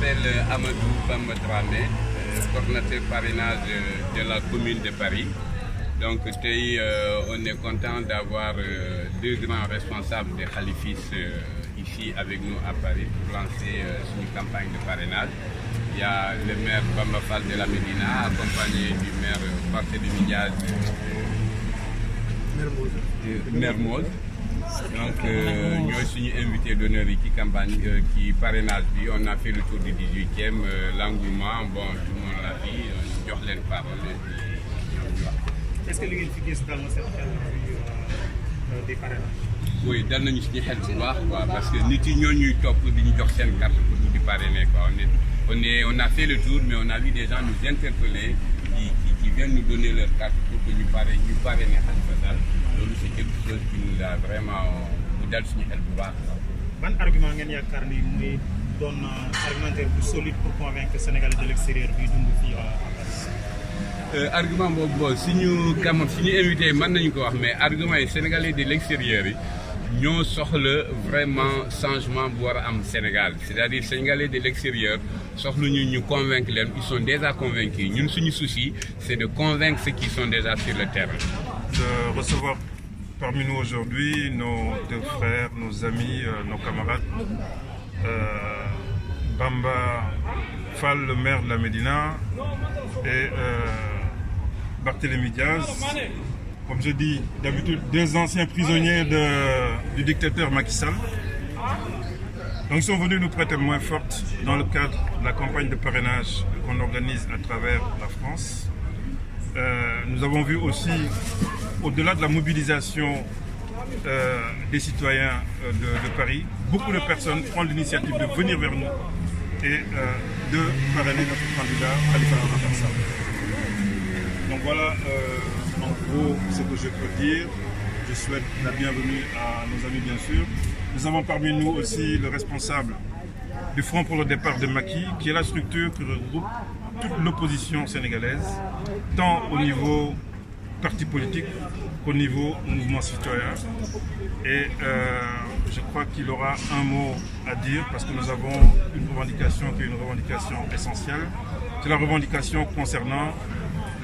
m'appelle Amadou Bamba Dramé, coordinateur parrainage de la commune de Paris. Donc on est content d'avoir deux grands responsables des khalifistes ici avec nous à Paris pour lancer une campagne de parrainage. Il y a le maire Bamba Fall de la Médina, accompagné du maire Barthélémy Diaz de Mermoz. Donc nous sommes invités d'honneur qui campagne qui parrainage. On a fait le tour du 18e, l'engouement, bon, tout le monde l'a vu, on a les paroles. Est-ce que vous avez dans cette des parrainages? Oui, dans notre xel bu baax quoi, parce que nit yi ñoo ñuy topp di ñu jox seen carte pour nous di parrainer quoi. On a fait le tour, mais on a vu des gens nous interpeller qui viennent nous donner leur carte pour que nous parrainer Khalifa Sall. Donc c'est quelque chose qui nous a vraiment mu dal suñu xel bu baax. Ban argument ngeen yaakaar ni muy doon argumentaire bu solide pour convaincre Sénégalais de l'extérieur bi dund fii à Paris? Argument boobu suñu invité mën nañu ko wax, mais argument yi Sénégalais de l'extérieur yi ñoo soxla vraiment changement bu war a am Sénégal, c'est-à-dire Sénégalais de l'extérieur soxla ñu convaincre leen, ils sont déjà convaincus. Ñun suñu souci c'est de convaincre ceux qui sont déjà sur le terrain. De recevoir parmi nous aujourd'hui nos deux frères, nos amis, nos camarades, Bamba Fall, le maire de la Médina, et Barthélémy Diaz, comme je dis d'habitude, deux anciens prisonniers du dictateur Macky Sall. Donc ils sont venus nous prêter main forte dans le cadre de la campagne de parrainage qu'on organise à travers la France. Nous avons vu aussi, au-delà de la mobilisation des citoyens de Paris, beaucoup de personnes prendre l'initiative de venir vers nous et de parrainer notre candidat Khalifa Sall. Donc voilà en gros ce que je peux dire. Je souhaite la bienvenue à nos amis bien sûr. Nous avons parmi nous aussi le responsable du Front pour le départ de Macky, qui est la structure qui regroupe toute l'opposition sénégalaise, tant au niveau parti politique qu'au niveau mouvement citoyen. Et je crois qu'il aura un mot à dire parce que nous avons une revendication qui est une revendication essentielle. C'est la revendication concernant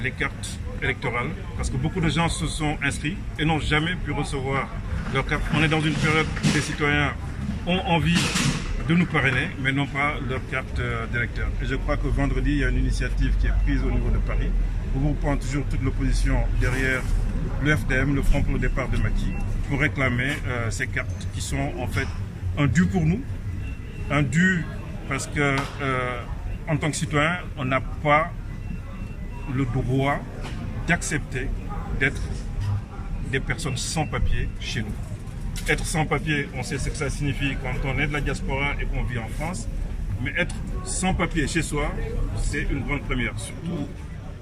les cartes électorales, parce que beaucoup de gens se sont inscrits et n'ont jamais pu recevoir leur carte. On est dans une période où les citoyens ont envie de nous parrainer, mais n'ont pas leur carte d'électeur. Et je crois que vendredi, il y a une initiative qui est prise au niveau de Paris, regroupant toujours toute l'opposition derrière le FDM, le Front pour le départ de Macky, pour réclamer ces cartes qui sont en fait un dû pour nous. Un dû parce que, en tant que citoyen, on n'a pas le droit d'accepter d'être des personnes sans papier chez nous. Être sans papier, on sait ce que ça signifie quand on est de la diaspora et qu'on vit en France, mais être sans papier chez soi, c'est une grande première. Surtout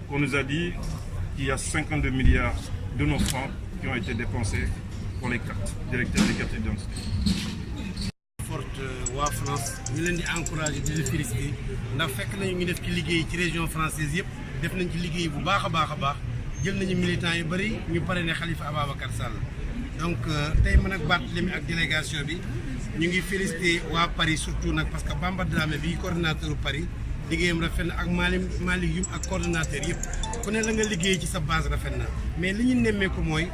qu'on nous a dit qu'il y a 52 milliards de nos francs qui ont été dépensés pour les cartes d'électeurs, les cartes d'identité. Waa France ñu leen di encourager di leen féliciter ndax fekk nañu ngi def ci liggéey ci région française yëpp def nañ ci liggéey bu baax a baax jël nañu militants yu bëri ñu parrainé Khalifa Ababacar Sall. Donc tey man ak Barthélémy ak délégation bi ñu ngi féliciter waa Paris surtout nag parce que Bamba Dramé bi coordinateur Paris liggéeyam rafet na ak Malick Youm ak coordinateur yëpp ku ne la nga liggéey ci sa base rafet na mais li ñu nemmeeku mooy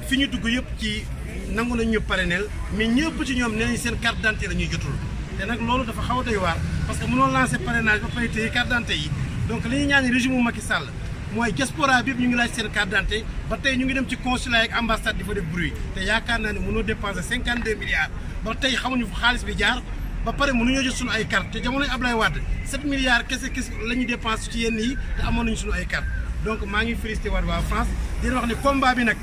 fi ñu dugg yëpp ci nangu nañ ñu parrainel mais ñëpp ci ñoom nee nañ seen carte d'identité la ñuy jotul te nag loolu dafa xaw a doy waar parce que mënoo lancer parrainage ba pare téye carte d'identité yi donc li ñuy ñaan régime Macky Sall mooy diaspora bi ñu ngi laaj seen carte d'identité ba tey ñu ngi dem ci consulat ak ambassade di fa def bruit te yaakaar naa ne mënoo dépenser 52 milliards ba tey xamuñu fu xaalis bi jaar ba pare mënuñoo jot suñu ay carte te jamonoy Ablaye Wade 7 milliards kese la ñuy dépense ci yenn yi te amoon nañu suñu ay carte donc maa ngi félicité waat waa France di wax ne combat bi nag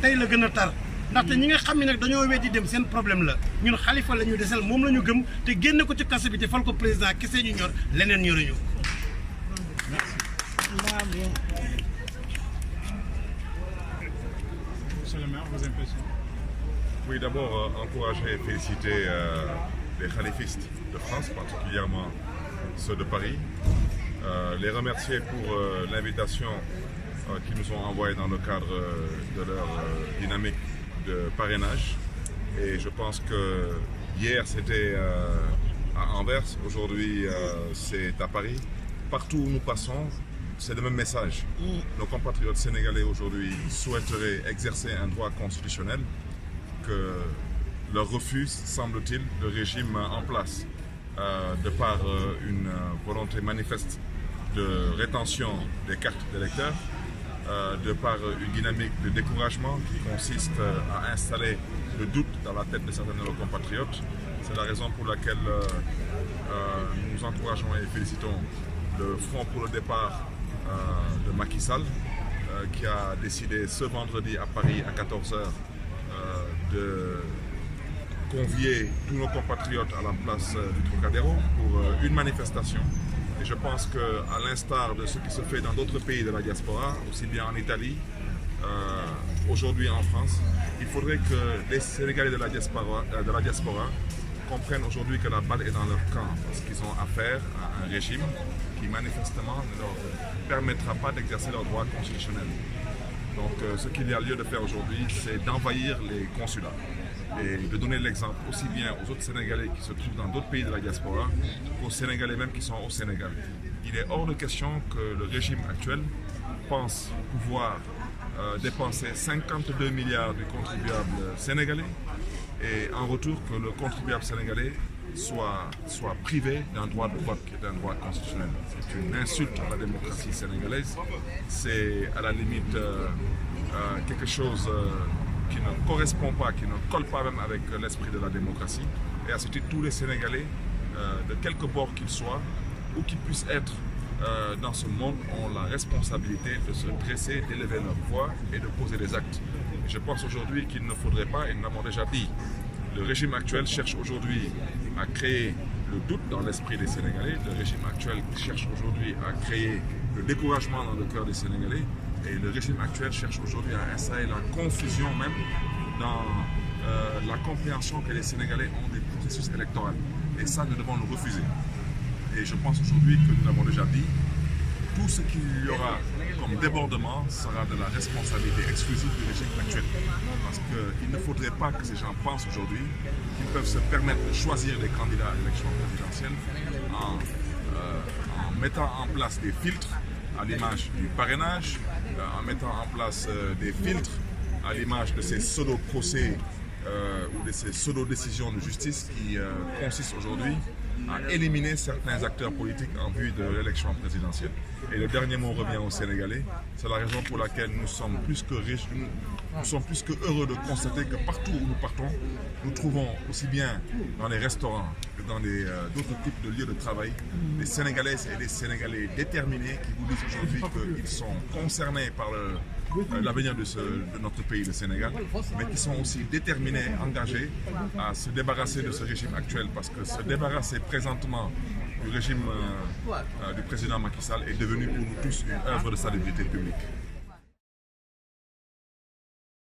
tey la gën a tar ndaxte ñi nga xam ne nag dañoo weddi dem seen problème la ñun Khalifa la ñu desal moom la ñu gëm te génne ko ci kaso bi te fal ko président kese ñu ñor leneen ñoruñu. Monsieur le maire, vos impressions? Oui, d'abord encourager et féliciter les khalifistes de France, particulièrement ceux de Paris. Les remercier pour l'invitation qu'ils nous ont envoyée dans le cadre de leur dynamique de parrainage. Et je pense que hier c'était à Anvers, aujourd'hui c'est à Paris. Partout où nous passons, c'est le même message. Nos compatriotes sénégalais aujourd'hui souhaiteraient exercer un droit constitutionnel que leur refuse, semble-t-il, le régime en place, de par une volonté manifeste de rétention des cartes d'électeurs, de par une dynamique de découragement qui consiste à installer le doute dans la tête de certains de nos compatriotes. C'est la raison pour laquelle nous encourageons et félicitons le Front pour le départ de Macky Sall, qui a décidé ce vendredi à Paris à 14 h de convier tous nos compatriotes à la place du Trocadéro pour une manifestation. Et je pense qu'à l'instar de ce qui se fait dans d'autres pays de la diaspora, aussi bien en Italie, aujourd'hui en France, il faudrait que les Sénégalais de la diaspora comprennent aujourd'hui que la balle est dans leur camp, parce qu'ils ont affaire à un régime qui manifestement ne leur permettra pas d'exercer leurs droits constitutionnels. Donc ce qu'il y a lieu de faire aujourd'hui, c'est d'envahir les consulats et de donner l'exemple aussi bien aux autres Sénégalais qui se trouvent dans d'autres pays de la diaspora qu'aux Sénégalais même qui sont au Sénégal. Il est hors de question que le régime actuel pense pouvoir dépenser 52 milliards du contribuable sénégalais et en retour que le contribuable sénégalais soit privé d'un droit de vote qui est un droit constitutionnel. C'est une insulte à la démocratie sénégalaise, c'est à la limite quelque chose qui ne correspond pas, qui ne colle pas même avec l'esprit de la démocratie. Et à ce titre, tous les Sénégalais, de quelque bord qu'ils soient, où qu'ils puissent être dans ce monde, ont la responsabilité de se dresser, d'élever leur voix et de poser des actes. Et je pense aujourd'hui qu'il ne faudrait pas, et nous l'avons déjà dit, le régime actuel cherche aujourd'hui à créer le doute dans l'esprit des Sénégalais. Le régime actuel cherche aujourd'hui à créer le découragement dans le cœur des Sénégalais. Et le régime actuel cherche aujourd'hui à installer la confusion même dans la compréhension que les Sénégalais ont des processus électoraux. Et ça, nous devons le refuser. Et je pense aujourd'hui que nous l'avons déjà dit, tout ce qu'il y aura comme débordement sera de la responsabilité exclusive du régime actuel. Parce qu'il ne faudrait pas que ces gens pensent aujourd'hui qu'ils peuvent se permettre de choisir les candidats à l'élection présidentielle en mettant en place des filtres à l'image du parrainage, en mettant en place des filtres à l'image de ces pseudo-procès ou de ces pseudo-décisions de justice qui consistent aujourd'hui à éliminer certains acteurs politiques en vue de l'élection présidentielle. Et le dernier mot revient aux Sénégalais. C'est la raison pour laquelle nous sommes plus que riches, nous sommes plus que heureux de constater que partout où nous partons, nous trouvons aussi bien dans les restaurants que dans d'autres types de lieux de travail des Sénégalaises et des Sénégalais déterminés qui vous disent aujourd'hui qu'ils sont concernés par l'avenir de notre pays, le Sénégal, mais qui sont aussi déterminés, engagés à se débarrasser de ce régime actuel, parce que se débarrasser présentement du régime du président Macky Sall est devenu pour nous tous une œuvre de salubrité publique.